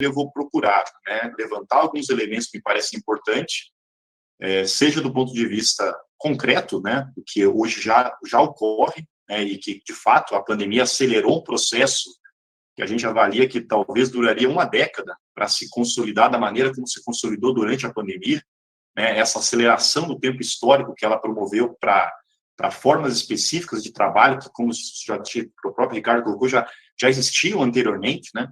eu vou procurar, né, levantar alguns elementos que me parecem importantes, seja do ponto de vista concreto, né, o que hoje já ocorre, né, e que, de fato, a pandemia acelerou um processo que a gente avalia que talvez duraria uma década para se consolidar da maneira como se consolidou durante a pandemia, né, essa aceleração do tempo histórico que ela promoveu para formas específicas de trabalho, que, como o próprio Ricardo colocou, já existiam anteriormente, né?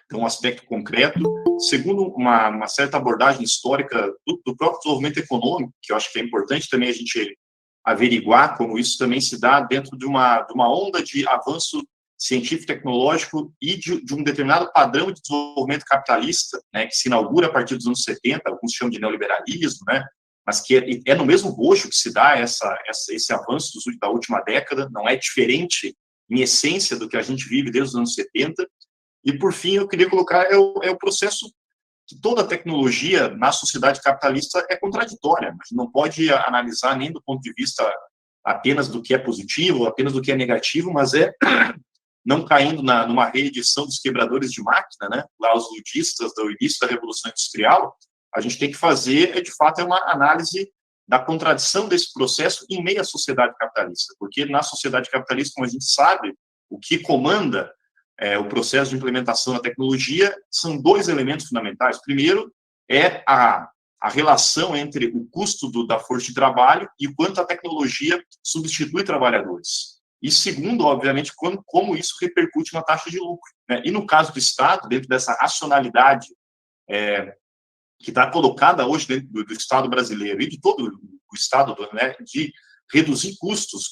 Então, um aspecto concreto. Segundo, uma certa abordagem histórica do próprio desenvolvimento econômico, que eu acho que é importante também a gente averiguar como isso também se dá dentro de uma onda de avanço científico-tecnológico e de um determinado padrão de desenvolvimento capitalista, né, que se inaugura a partir dos anos 70, alguns chamam de neoliberalismo, né, mas que é no mesmo bojo que se dá esse avanço da última década, não é diferente em essência do que a gente vive desde os anos 70. E, por fim, eu queria colocar o processo que toda tecnologia na sociedade capitalista é contraditória. A gente não pode analisar nem do ponto de vista apenas do que é positivo, apenas do que é negativo, mas não caindo numa reedição dos quebradores de máquina, né? Lá os ludistas do início da Revolução Industrial, a gente tem que fazer, de fato, uma análise da contradição desse processo em meio à sociedade capitalista, porque na sociedade capitalista, como a gente sabe, o que comanda o processo de implementação da tecnologia são dois elementos fundamentais. Primeiro, é a relação entre o custo da força de trabalho e o quanto a tecnologia substitui trabalhadores. E segundo, obviamente, como isso repercute na taxa de lucro, né? E no caso do Estado, dentro dessa racionalidade que está colocada hoje dentro do Estado brasileiro e de todo o Estado, né, de reduzir custos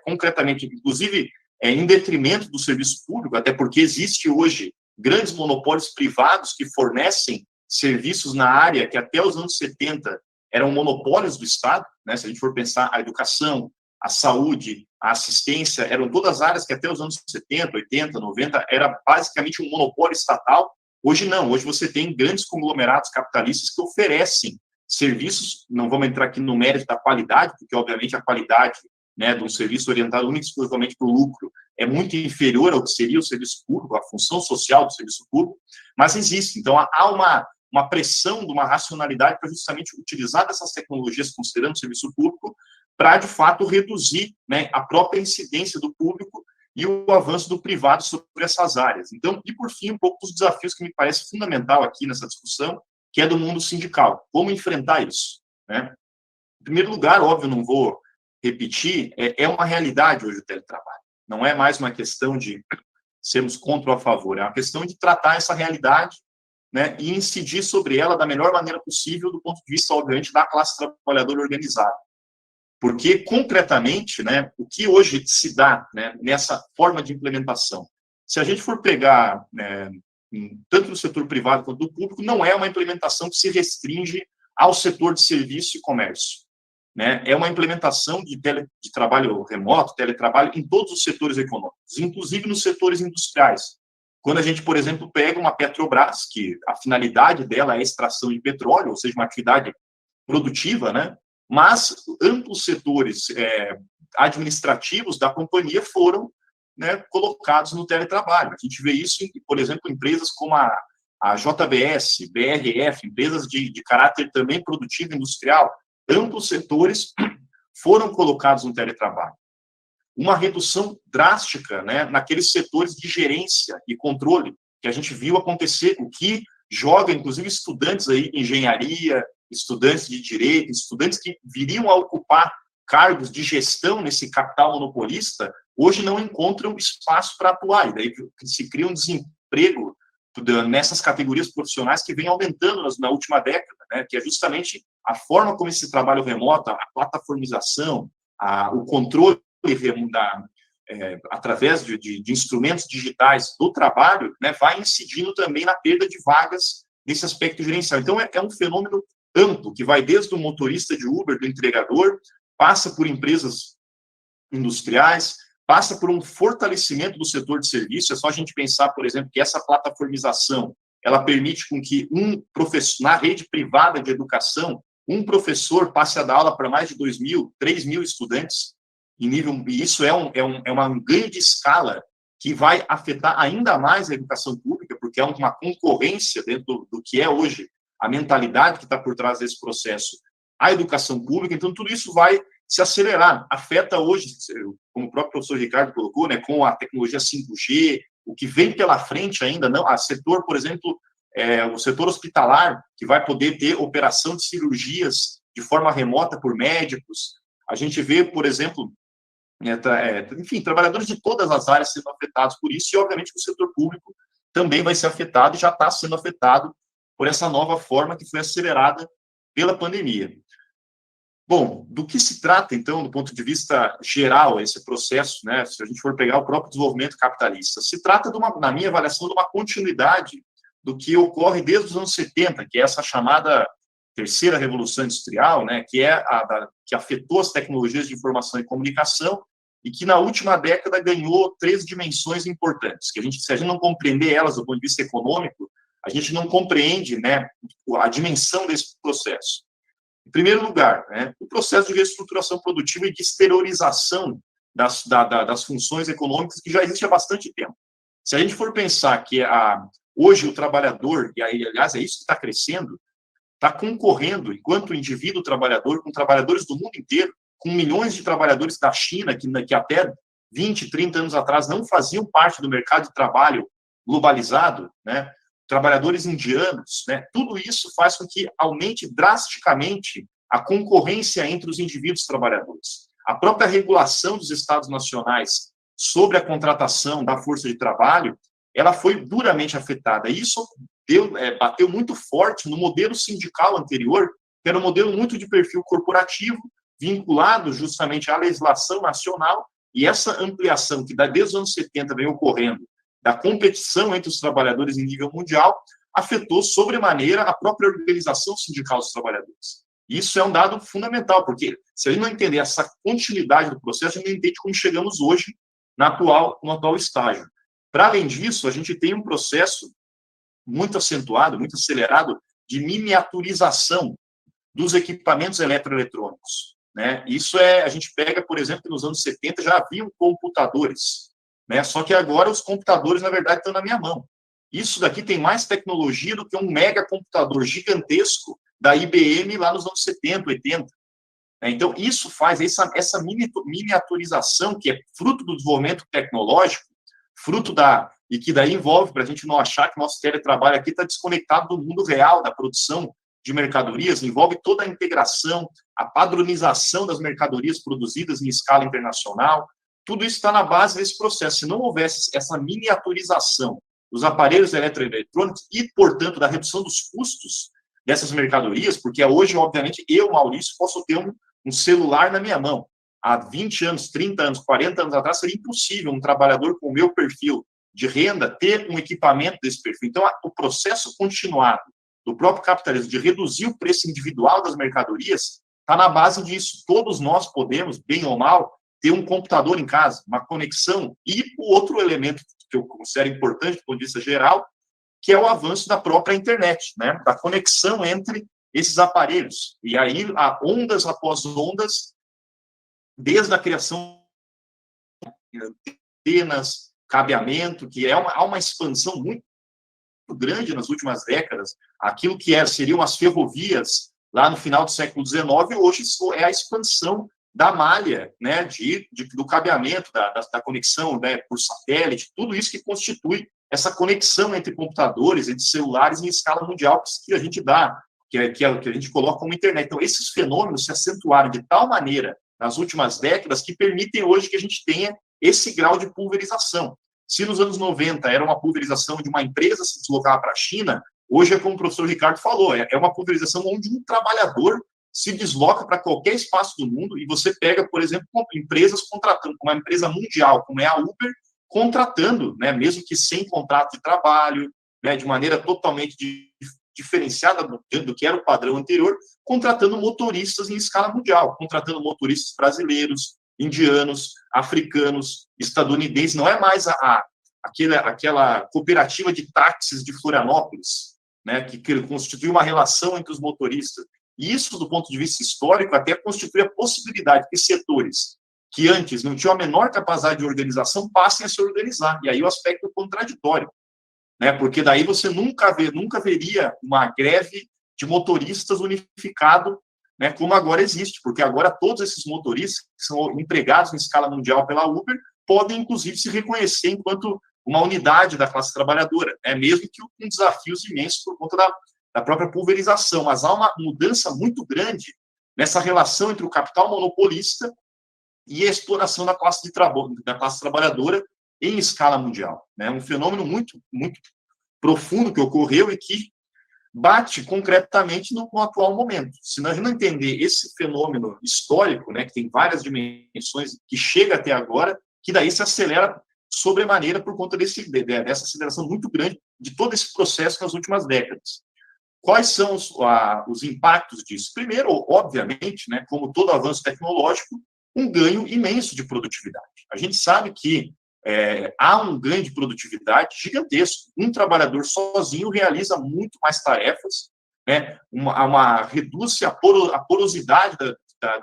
concretamente, inclusive em detrimento do serviço público, até porque existe hoje grandes monopólios privados que fornecem serviços na área que até os anos 70 eram monopólios do Estado, né? Se a gente for pensar a educação, a saúde, a assistência, eram todas áreas que até os anos 70, 80, 90 era basicamente um monopólio estatal. Hoje não, hoje você tem grandes conglomerados capitalistas que oferecem serviços, não vamos entrar aqui no mérito da qualidade, porque obviamente a qualidade, né, de um serviço orientado única e exclusivamente para o lucro é muito inferior ao que seria o serviço público, a função social do serviço público, mas existe. Então, há uma pressão de uma racionalidade para justamente utilizar dessas tecnologias, considerando o serviço público, para, de fato, reduzir, né, a própria incidência do público e o avanço do privado sobre essas áreas. Então, e por fim, um pouco dos desafios que me parece fundamental aqui nessa discussão, que é do mundo sindical. Como enfrentar isso, né? Em primeiro lugar, óbvio, não vou repetir, é uma realidade hoje o teletrabalho. Não é mais uma questão de sermos contra ou a favor, é uma questão de tratar essa realidade, né, e incidir sobre ela da melhor maneira possível do ponto de vista, obviamente, da classe trabalhadora organizada. Porque, concretamente, né, o que hoje se dá, né, nessa forma de implementação, se a gente for pegar, né, tanto no setor privado quanto do público, não é uma implementação que se restringe ao setor de serviço e comércio, né? É uma implementação de trabalho remoto, teletrabalho, em todos os setores econômicos, inclusive nos setores industriais. Quando a gente, por exemplo, pega uma Petrobras, que a finalidade dela é a extração de petróleo, ou seja, uma atividade produtiva, né? Mas amplos setores administrativos da companhia foram, né, colocados no teletrabalho. A gente vê isso, por exemplo, em empresas como a JBS, BRF, empresas de caráter também produtivo industrial. Amplos setores foram colocados no teletrabalho. Uma redução drástica, né, naqueles setores de gerência e controle que a gente viu acontecer, o que joga, inclusive, estudantes aí de engenharia, estudantes de direito, estudantes que viriam a ocupar cargos de gestão nesse capital monopolista, hoje não encontram espaço para atuar. E daí se cria um desemprego nessas categorias profissionais que vem aumentando na última década, né, que é justamente a forma como esse trabalho remoto, a plataformização, o controle através de instrumentos digitais do trabalho, né, vai incidindo também na perda de vagas nesse aspecto gerencial. Então, é um fenômeno amplo, que vai desde o motorista de Uber, do entregador, passa por empresas industriais, passa por um fortalecimento do setor de serviço. É só a gente pensar, por exemplo, que essa plataformização, ela permite com que um professor, na rede privada de educação, um professor passe a dar aula para mais de 2.000, 3.000 estudantes, e isso é uma ganho de escala que vai afetar ainda mais a educação pública, porque que é uma concorrência dentro do que é hoje a mentalidade que está por trás desse processo, a educação pública, então tudo isso vai se acelerar. Afeta hoje, como o próprio professor Ricardo colocou, né, com a tecnologia 5G, o que vem pela frente ainda, não, a setor, por exemplo, o setor hospitalar, que vai poder ter operação de cirurgias de forma remota por médicos. A gente vê, por exemplo, enfim, trabalhadores de todas as áreas sendo afetados por isso, e obviamente o setor público também vai ser afetado e já está sendo afetado por essa nova forma que foi acelerada pela pandemia. Bom, do que se trata, então, do ponto de vista geral, esse processo, né, se a gente for pegar o próprio desenvolvimento capitalista? Se trata, na minha avaliação, de uma continuidade do que ocorre desde os anos 70, que é essa chamada terceira revolução industrial, né, que afetou as tecnologias de informação e comunicação e que na última década ganhou 3 dimensões importantes, que se a gente não compreender elas do ponto de vista econômico, a gente não compreende, né, a dimensão desse processo. Em primeiro lugar, né, o processo de reestruturação produtiva e de exteriorização das funções econômicas que já existe há bastante tempo. Se a gente for pensar que hoje o trabalhador, e aí, aliás, é isso que está crescendo, está concorrendo, enquanto indivíduo trabalhador, com trabalhadores do mundo inteiro, com milhões de trabalhadores da China, que até 20, 30 anos atrás não faziam parte do mercado de trabalho globalizado, né? Trabalhadores indianos, né? Tudo isso faz com que aumente drasticamente a concorrência entre os indivíduos trabalhadores. A própria regulação dos estados nacionais sobre a contratação da força de trabalho, ela foi duramente afetada. E isso bateu muito forte no modelo sindical anterior, que era um modelo muito de perfil corporativo, vinculado justamente à legislação nacional, e essa ampliação que desde os anos 70 vem ocorrendo, da competição entre os trabalhadores em nível mundial, afetou sobremaneira a própria organização sindical dos trabalhadores. Isso é um dado fundamental, porque se a gente não entender essa continuidade do processo, a gente não entende como chegamos hoje no atual estágio. Para além disso, a gente tem um processo muito acentuado, muito acelerado, de miniaturização dos equipamentos eletroeletrônicos, né? Isso a gente pega, por exemplo, que nos anos 70 já haviam computadores, né? Só que agora os computadores, na verdade, estão na minha mão. Isso daqui tem mais tecnologia do que um mega computador gigantesco da IBM lá nos anos 70, 80. Então, isso faz essa miniaturização, que é fruto do desenvolvimento tecnológico, e que daí envolve, para a gente não achar que nosso teletrabalho aqui está desconectado do mundo real, da produção de mercadorias, envolve toda a integração, a padronização das mercadorias produzidas em escala internacional. Tudo isso está na base desse processo. Se não houvesse essa miniaturização dos aparelhos eletroeletrônicos e, portanto, da redução dos custos dessas mercadorias, porque hoje, obviamente, eu, Maurício, posso ter um celular na minha mão. Há 20 anos, 30 anos, 40 anos atrás, seria impossível um trabalhador com o meu perfil de renda ter um equipamento desse perfil. Então, o processo continuado do próprio capitalismo de reduzir o preço individual das mercadorias está na base disso. Todos nós podemos, bem ou mal, ter um computador em casa, uma conexão. E o outro elemento que eu considero importante do ponto de vista geral, que é o avanço da própria internet, né? Da conexão entre esses aparelhos. E aí, há ondas após ondas, desde a criação de antenas, cabeamento, que há uma expansão muito grande nas últimas décadas. Aquilo que seriam as ferrovias lá no final do século XIX, hoje é a expansão da malha, né, do cabeamento, da conexão, né, por satélite, tudo isso que constitui essa conexão entre computadores, entre celulares em escala mundial que a gente dá, que a gente coloca como internet. Então, esses fenômenos se acentuaram de tal maneira nas últimas décadas que permitem hoje que a gente tenha esse grau de pulverização. Se nos anos 90 era uma pulverização de uma empresa se deslocar para a China, hoje é como o professor Ricardo falou, é uma pulverização onde um trabalhador se desloca para qualquer espaço do mundo e você pega, por exemplo, empresas contratando, como uma empresa mundial, como é a Uber, contratando, né, mesmo que sem contrato de trabalho, né, de maneira totalmente diferenciada do que era o padrão anterior, contratando motoristas em escala mundial, contratando motoristas brasileiros, indianos, africanos, estadunidenses. Não é mais aquela cooperativa de táxis de Florianópolis, né, que constitui uma relação entre os motoristas. E isso, do ponto de vista histórico, até constitui a possibilidade que setores que antes não tinham a menor capacidade de organização passem a se organizar. E aí o aspecto contraditório. né? Porque daí você nunca veria uma greve de motoristas unificado, né, como agora existe, porque agora todos esses motoristas que são empregados em escala mundial pela Uber podem, inclusive, se reconhecer enquanto uma unidade da classe trabalhadora, né, mesmo que com desafios imensos por conta da própria pulverização. Mas há uma mudança muito grande nessa relação entre o capital monopolista e a exploração da classe trabalhadora em escala mundial. Né? Um fenômeno muito, muito profundo que ocorreu e que bate concretamente no atual momento. Se nós não entender esse fenômeno histórico, né, que tem várias dimensões, que chega até agora, que daí se acelera sobremaneira por conta dessa aceleração muito grande de todo esse processo nas últimas décadas. Quais são os impactos disso? Primeiro, obviamente, né, como todo avanço tecnológico, um ganho imenso de produtividade. A gente sabe que há um ganho de produtividade gigantesco. Um trabalhador sozinho realiza muito mais tarefas, né? Reduz-se a porosidade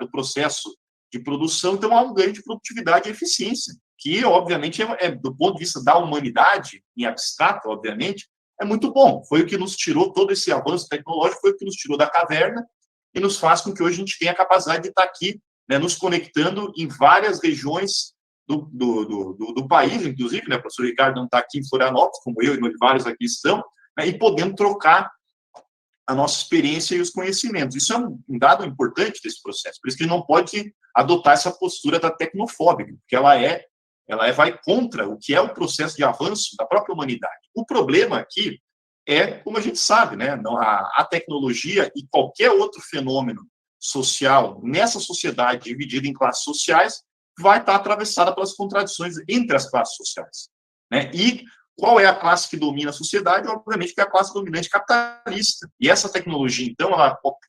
do processo de produção, então há um ganho de produtividade e eficiência, que, obviamente, do ponto de vista da humanidade, em abstrato, obviamente, é muito bom. Foi o que nos tirou, todo esse avanço tecnológico foi o que nos tirou da caverna e nos faz com que hoje a gente tenha a capacidade de estar aqui, né, nos conectando em várias regiões do país, inclusive, né? O professor Ricardo não está aqui em Florianópolis, como eu e vários aqui estão, né, e podendo trocar a nossa experiência e os conhecimentos. Isso é um dado importante desse processo, por isso que ele não pode adotar essa postura da tecnofóbica, porque vai contra o que é o processo de avanço da própria humanidade. O problema aqui é, como a gente sabe, né, a tecnologia e qualquer outro fenômeno social nessa sociedade dividida em classes sociais vai estar atravessada pelas contradições entre as classes sociais, né? E qual é a classe que domina a sociedade? Obviamente que é a classe dominante capitalista. E essa tecnologia, então,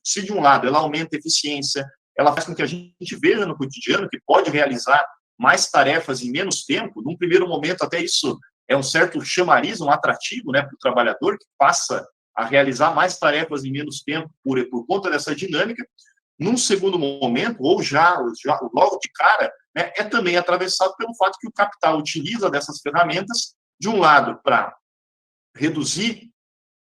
se de um lado ela aumenta a eficiência, ela faz com que a gente veja no cotidiano que pode realizar mais tarefas em menos tempo. Num primeiro momento, até isso é um certo chamariz, um atrativo, né, para o trabalhador, que passa a realizar mais tarefas em menos tempo por conta dessa dinâmica. Num segundo momento, ou já logo de cara, né, é também atravessado pelo fato que o capital utiliza dessas ferramentas, de um lado, para reduzir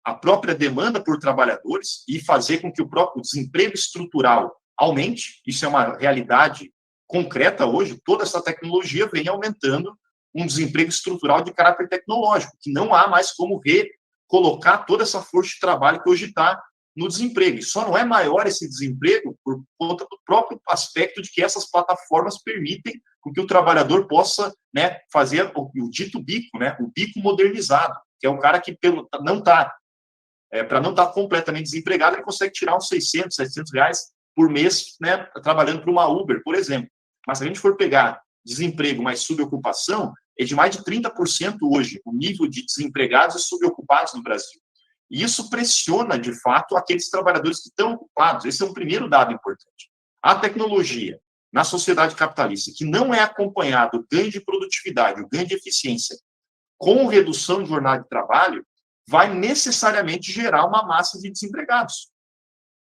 a própria demanda por trabalhadores e fazer com que o próprio desemprego estrutural aumente. Isso é uma realidade concreta hoje. Toda essa tecnologia vem aumentando um desemprego estrutural de caráter tecnológico, que não há mais como recolocar toda essa força de trabalho que hoje está no desemprego. E só não é maior esse desemprego por conta do próprio aspecto de que essas plataformas permitem que o trabalhador possa, né, fazer o dito bico, né, o bico modernizado, que é o cara que para não estar completamente desempregado, ele consegue tirar uns 600, 700 reais por mês, né, trabalhando para uma Uber, por exemplo. Mas se a gente for pegar desemprego mais subocupação, é de mais de 30% hoje o nível de desempregados e subocupados no Brasil. E isso pressiona, de fato, aqueles trabalhadores que estão ocupados. Esse é um primeiro dado importante. A tecnologia, na sociedade capitalista, que não é acompanhado o ganho de produtividade, o ganho de eficiência, com redução de jornada de trabalho, vai necessariamente gerar uma massa de desempregados.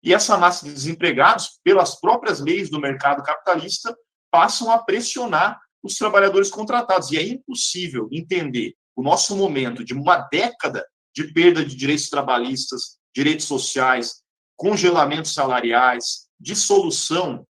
E essa massa de desempregados, pelas próprias leis do mercado capitalista, passam a pressionar os trabalhadores contratados. E é impossível entender o nosso momento de uma década de perda de direitos trabalhistas, direitos sociais, congelamentos salariais, dissolução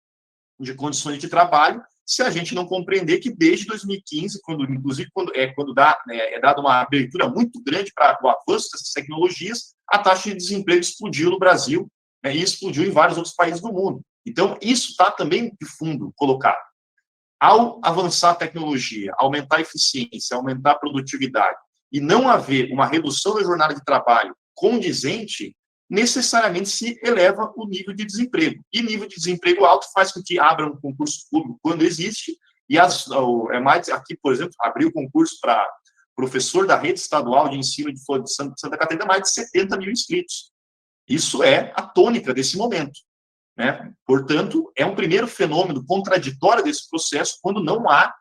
de condições de trabalho, se a gente não compreender que desde 2015, inclusive quando é dada uma abertura muito grande para o avanço dessas tecnologias, a taxa de desemprego explodiu no Brasil, né, e explodiu em vários outros países do mundo. Então, isso está também de fundo colocado. Ao avançar a tecnologia, aumentar a eficiência, aumentar a produtividade, e não haver uma redução da jornada de trabalho condizente, necessariamente se eleva o nível de desemprego. E nível de desemprego alto faz com que abra um concurso público quando existe, e aqui, por exemplo, abriu concurso para professor da rede estadual de ensino de Santa Catarina, mais de 70 mil inscritos. Isso é a tônica desse momento, né? Portanto, é um primeiro fenômeno contraditório desse processo quando não há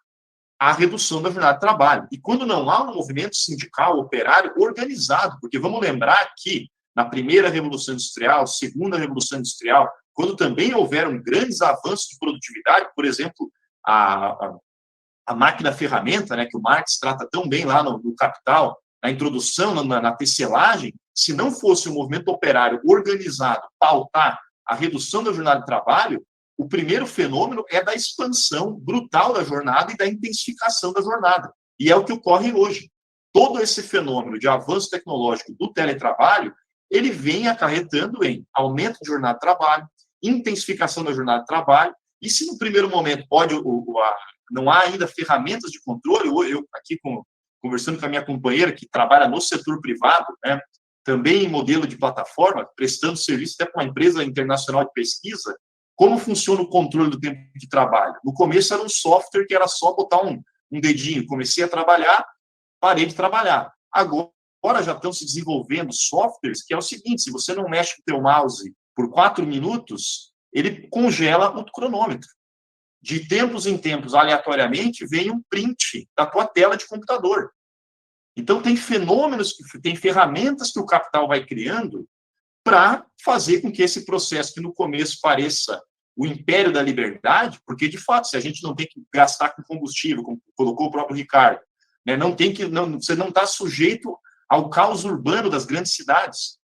a redução da jornada de trabalho. E quando não há um movimento sindical, operário, organizado, porque vamos lembrar que na primeira Revolução Industrial, segunda Revolução Industrial, quando também houveram grandes avanços de produtividade, por exemplo, a máquina-ferramenta, né, que o Marx trata tão bem lá no Capital, na introdução, na tecelagem, se não fosse um movimento operário organizado, pautar a redução da jornada de trabalho, o primeiro fenômeno é da expansão brutal da jornada e da intensificação da jornada. E é o que ocorre hoje. Todo esse fenômeno de avanço tecnológico do teletrabalho, ele vem acarretando em aumento de jornada de trabalho, intensificação da jornada de trabalho, e se no primeiro momento não há ainda ferramentas de controle, eu aqui conversando com a minha companheira, que trabalha no setor privado, né, também em modelo de plataforma, prestando serviço até para uma empresa internacional de pesquisa, como funciona o controle do tempo de trabalho? No começo era um software que era só botar um dedinho, comecei a trabalhar, parei de trabalhar. Agora já estão se desenvolvendo softwares que é o seguinte, se você não mexe com o teu mouse por 4 minutos, ele congela o cronômetro. De tempos em tempos, aleatoriamente, vem um print da tua tela de computador. Então, tem fenômenos, tem ferramentas que o capital vai criando para fazer com que esse processo, que no começo pareça o império da liberdade, porque, de fato, se a gente não tem que gastar com combustível, como colocou o próprio Ricardo, né, você não está sujeito ao caos urbano das grandes cidades.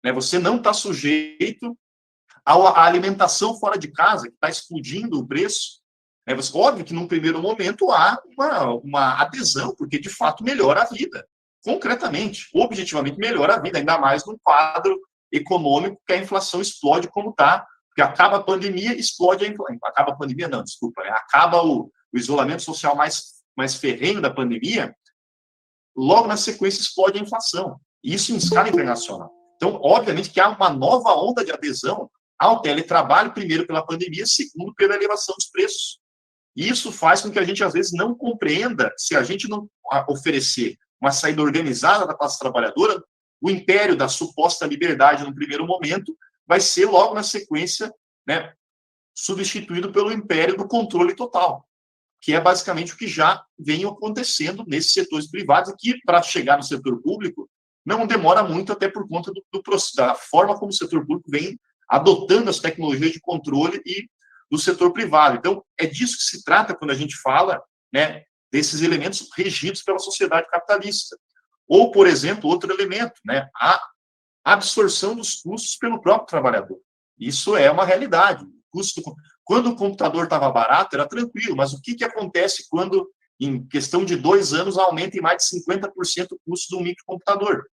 Né, você não está sujeito à alimentação fora de casa, que está explodindo o preço. É óbvio que, num primeiro momento, há uma adesão, porque, de fato, melhora a vida. Concretamente, objetivamente, melhora a vida, ainda mais num quadro econômico que a inflação explode como está, porque acaba a pandemia, explode a inflação. Acaba a pandemia, não, desculpa. Acaba o isolamento social mais ferrenho da pandemia, logo na sequência explode a inflação. Isso em escala internacional. Então, obviamente que há uma nova onda de adesão ao teletrabalho, primeiro pela pandemia, segundo pela elevação dos preços. E isso faz com que a gente, às vezes, não compreenda, se a gente não oferecer uma saída organizada da classe trabalhadora, o império da suposta liberdade, no primeiro momento, vai ser, logo na sequência, né, substituído pelo império do controle total, que é basicamente o que já vem acontecendo nesses setores privados, e que, para chegar no setor público, não demora muito, até por conta da forma como o setor público vem adotando as tecnologias de controle e do setor privado. Então, é disso que se trata quando a gente fala, né, desses elementos regidos pela sociedade capitalista. Ou, por exemplo, outro elemento, né, a absorção dos custos pelo próprio trabalhador. Isso é uma realidade. Quando o computador estava barato, era tranquilo, mas o que acontece quando, em questão de 2 anos, aumenta em mais de 50% o custo do microcomputador?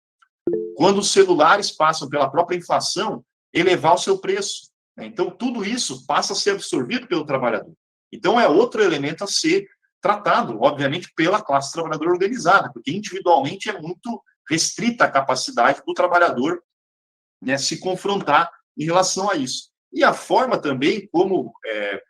Quando os celulares passam pela própria inflação, elevar o seu preço. Então, tudo isso passa a ser absorvido pelo trabalhador. Então, é outro elemento a ser tratado, obviamente, pela classe trabalhadora organizada, porque individualmente é muito restrita a capacidade do trabalhador, né, se confrontar em relação a isso. E a forma também como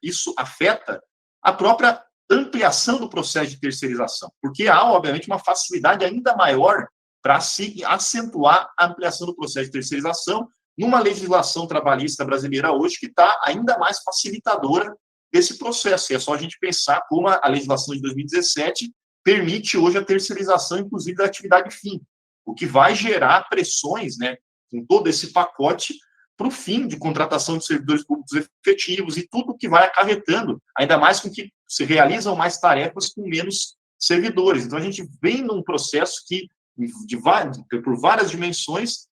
isso afeta a própria ampliação do processo de terceirização, porque há, obviamente, uma facilidade ainda maior para se acentuar a ampliação do processo de terceirização numa legislação trabalhista brasileira hoje que está ainda mais facilitadora desse processo. E é só a gente pensar como a legislação de 2017 permite hoje a terceirização, inclusive, da atividade fim, o que vai gerar pressões, né, com todo esse pacote para o fim de contratação de servidores públicos efetivos e tudo que vai acarretando, ainda mais com que se realizam mais tarefas com menos servidores. Então, a gente vem num processo que, por várias dimensões,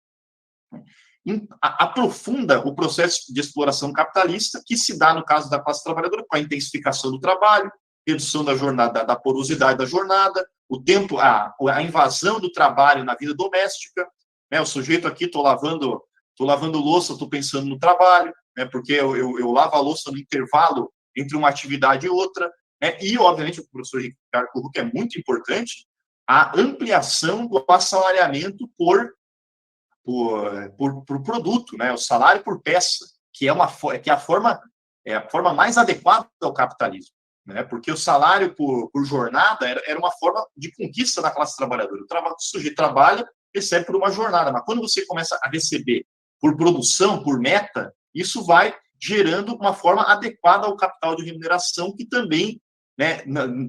aprofunda o processo de exploração capitalista, que se dá no caso da classe trabalhadora com a intensificação do trabalho, redução da jornada, da porosidade da jornada, o tempo, a invasão do trabalho na vida doméstica, né? O sujeito aqui, estou lavando louça, estou pensando no trabalho, né? Porque eu lavo a louça no intervalo entre uma atividade e outra, né? E, obviamente, o professor Ricardo colocou que é muito importante, a ampliação do assalariamento por produto, né? O salário por peça, que é a forma mais adequada ao capitalismo, né? Porque o salário por jornada era uma forma de conquista da classe trabalhadora. O sujeito trabalha, recebe por uma jornada, mas quando você começa a receber por produção, por meta, isso vai gerando uma forma adequada ao capital de remuneração, que também, né,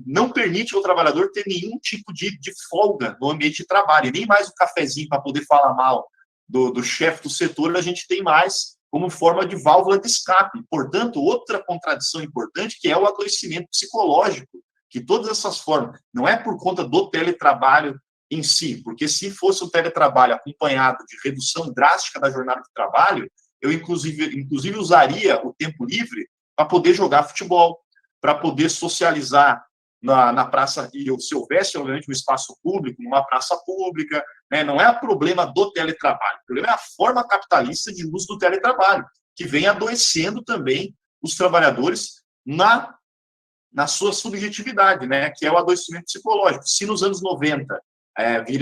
não permite ao trabalhador ter nenhum tipo de folga no ambiente de trabalho, e nem mais o cafezinho para poder falar mal do chefe do setor, a gente tem mais como forma de válvula de escape. Portanto, outra contradição importante, que é o adoecimento psicológico, que todas essas formas, não é por conta do teletrabalho em si, porque se fosse o teletrabalho acompanhado de redução drástica da jornada de trabalho, eu, inclusive usaria o tempo livre para poder jogar futebol, para poder socializar na praça, e se houvesse, obviamente, um espaço público, numa praça pública, né? Não é o problema do teletrabalho, o problema é a forma capitalista de uso do teletrabalho, que vem adoecendo também os trabalhadores na sua subjetividade, né? Que é o adoecimento psicológico. Se nos anos 90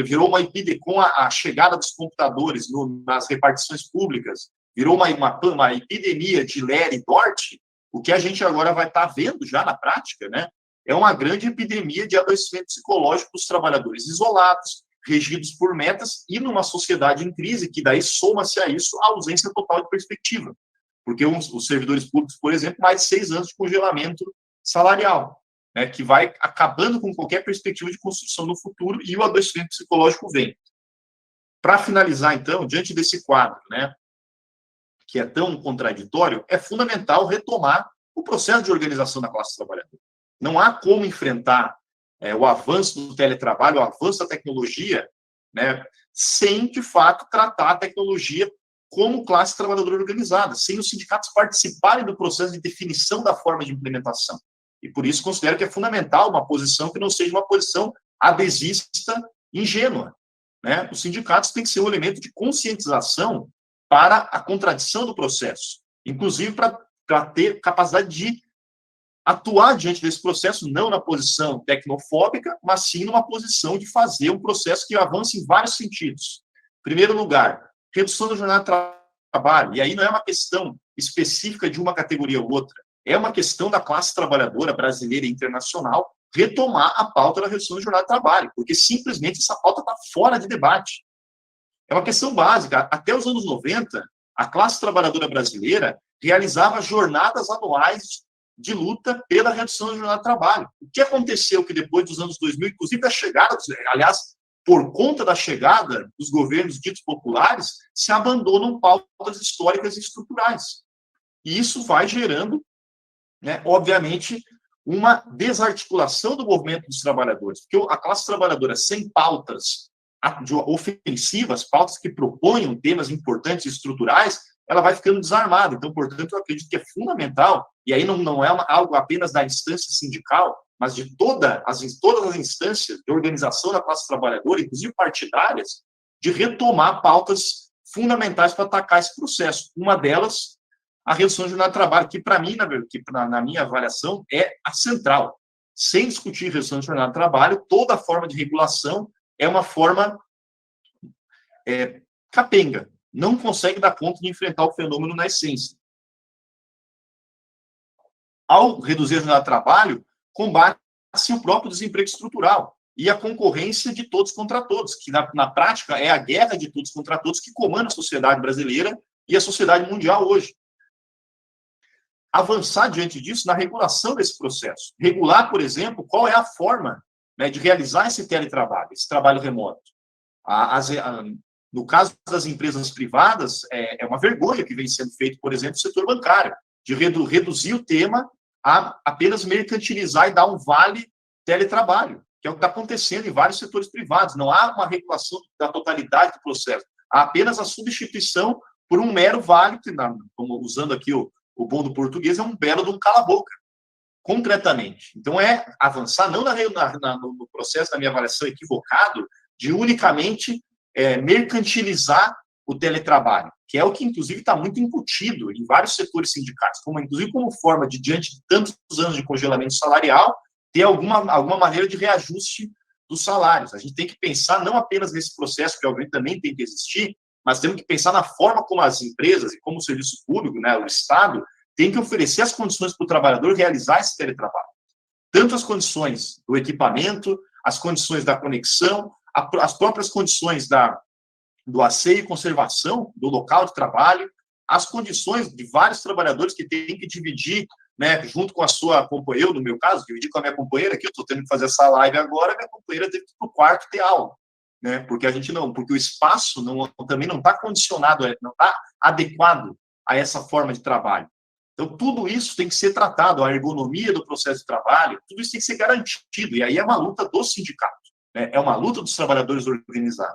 virou uma epidemia, com a chegada dos computadores nas repartições públicas, virou uma epidemia de Ler e Dort, o que a gente agora vai estar vendo já na prática, né? É uma grande epidemia de adoecimento psicológico dos trabalhadores isolados, regidos por metas, e numa sociedade em crise, que daí soma-se a isso a ausência total de perspectiva. Porque os servidores públicos, por exemplo, mais de 6 anos de congelamento salarial, né, que vai acabando com qualquer perspectiva de construção no futuro, e o adoecimento psicológico vem. Para finalizar, então, diante desse quadro, né, que é tão contraditório, é fundamental retomar o processo de organização da classe trabalhadora. Não há como enfrentar o avanço do teletrabalho, o avanço da tecnologia, né, sem, de fato, tratar a tecnologia como classe trabalhadora organizada, sem os sindicatos participarem do processo de definição da forma de implementação. E por isso considero que é fundamental uma posição que não seja uma posição adesista ingênua, né? Os sindicatos têm que ser um elemento de conscientização para a contradição do processo, inclusive para ter capacidade de atuar diante desse processo, não na posição tecnofóbica, mas sim numa posição de fazer um processo que avance em vários sentidos. Em primeiro lugar, redução da jornada de trabalho, e aí não é uma questão específica de uma categoria ou outra, é uma questão da classe trabalhadora brasileira e internacional retomar a pauta da redução da jornada de trabalho, porque simplesmente essa pauta está fora de debate. É uma questão básica. Até os anos 90, a classe trabalhadora brasileira realizava jornadas anuais de luta pela redução da jornada de trabalho. O que aconteceu que depois dos anos 2000, inclusive da chegada, aliás, por conta da chegada dos governos ditos populares, se abandonam pautas históricas e estruturais. E isso vai gerando, né, obviamente, uma desarticulação do movimento dos trabalhadores, porque a classe trabalhadora sem pautas ofensivas, pautas que proponham temas importantes e estruturais, ela vai ficando desarmada. Então, portanto, eu acredito que é fundamental, e aí não é algo apenas da instância sindical, mas de todas as instâncias de organização da classe trabalhadora, inclusive partidárias, de retomar pautas fundamentais para atacar esse processo. Uma delas, a redução da jornada de trabalho, que para mim, na minha avaliação, é a central. Sem discutir redução da jornada de trabalho, toda forma de regulação é uma forma capenga, não consegue dar conta de enfrentar o fenômeno na essência. Ao reduzir a jornada de trabalho, combate-se o próprio desemprego estrutural e a concorrência de todos contra todos, que na prática é a guerra de todos contra todos que comanda a sociedade brasileira e a sociedade mundial hoje. Avançar diante disso na regulação desse processo. Regular, por exemplo, qual é a forma, né, de realizar esse teletrabalho, esse trabalho remoto. No caso das empresas privadas, é uma vergonha que vem sendo feito, por exemplo, no setor bancário, de reduzir o tema a apenas mercantilizar e dar um vale teletrabalho, que é o que está acontecendo em vários setores privados. Não há uma regulação da totalidade do processo, há apenas a substituição por um mero vale, que, usando aqui o bom do português, é um belo de um cala-boca, concretamente. Então, é avançar não no processo da minha avaliação equivocado, de unicamente mercantilizar o teletrabalho, que é o que, inclusive, está muito incutido em vários setores sindicais, inclusive como forma de, diante de tantos anos de congelamento salarial, ter alguma maneira de reajuste dos salários. A gente tem que pensar não apenas nesse processo, que obviamente também tem que existir, mas temos que pensar na forma como as empresas e como o serviço público, né, o Estado, tem que oferecer as condições para o trabalhador realizar esse teletrabalho. Tanto as condições do equipamento, as condições da conexão, as próprias condições do asseio e conservação do local de trabalho, as condições de vários trabalhadores que têm que dividir, né, junto com a sua companheira, eu, no meu caso, dividir com a minha companheira, que eu estou tendo que fazer essa live agora, minha companheira teve que ir para o quarto ter aula, né, porque o espaço também não está condicionado, não está adequado a essa forma de trabalho. Então, tudo isso tem que ser tratado, a ergonomia do processo de trabalho, tudo isso tem que ser garantido, e aí é uma luta do sindicato. né? É uma luta dos trabalhadores organizar.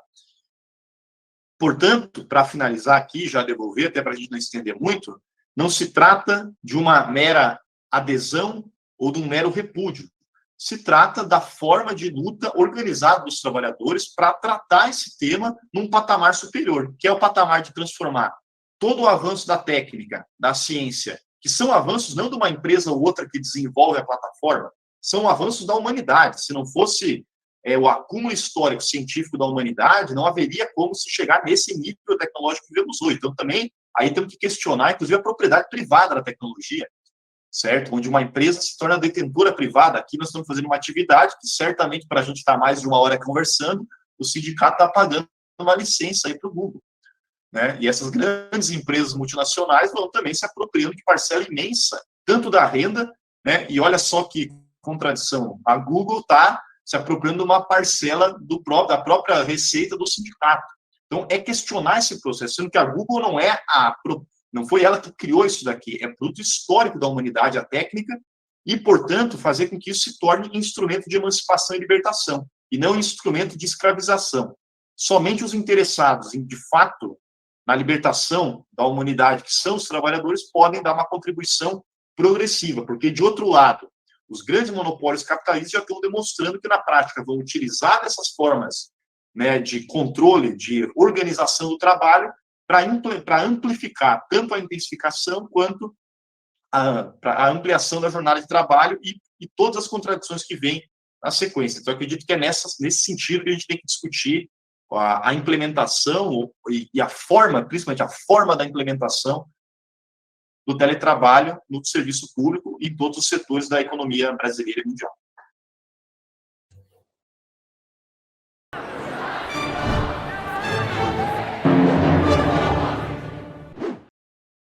Portanto, para finalizar aqui, já devolver, até para a gente não estender muito, não se trata de uma mera adesão ou de um mero repúdio. Se trata da forma de luta organizada dos trabalhadores para tratar esse tema num patamar superior, que é o patamar de transformar todo o avanço da técnica, da ciência, que são avanços não de uma empresa ou outra que desenvolve a plataforma, são avanços da humanidade. Se não fosse o acúmulo histórico científico da humanidade, não haveria como se chegar nesse nível tecnológico que vivemos hoje. Então, também, aí temos que questionar, inclusive, a propriedade privada da tecnologia, certo? Onde uma empresa se torna detentora privada. Aqui nós estamos fazendo uma atividade que, certamente, para a gente estar mais de uma hora conversando, o sindicato está pagando uma licença aí para o Google, né? E essas grandes empresas multinacionais vão também se apropriando de parcela imensa, tanto da renda, né? E olha só que contradição, a Google está se apropriando de uma parcela da própria receita do sindicato. Então, é questionar esse processo, sendo que a Google não foi ela que criou isso daqui, é produto histórico da humanidade, a técnica, e, portanto, fazer com que isso se torne instrumento de emancipação e libertação, e não instrumento de escravização. Somente os interessados em, de fato, na libertação da humanidade, que são os trabalhadores, podem dar uma contribuição progressiva, porque, de outro lado, os grandes monopólios capitalistas já estão demonstrando que, na prática, vão utilizar essas formas, né, de controle, de organização do trabalho, para amplificar tanto a intensificação quanto a ampliação da jornada de trabalho e todas as contradições que vêm na sequência. Então, eu acredito que é nesse sentido que a gente tem que discutir a implementação e a forma, principalmente a forma da implementação do teletrabalho no serviço público e em todos os setores da economia brasileira e mundial.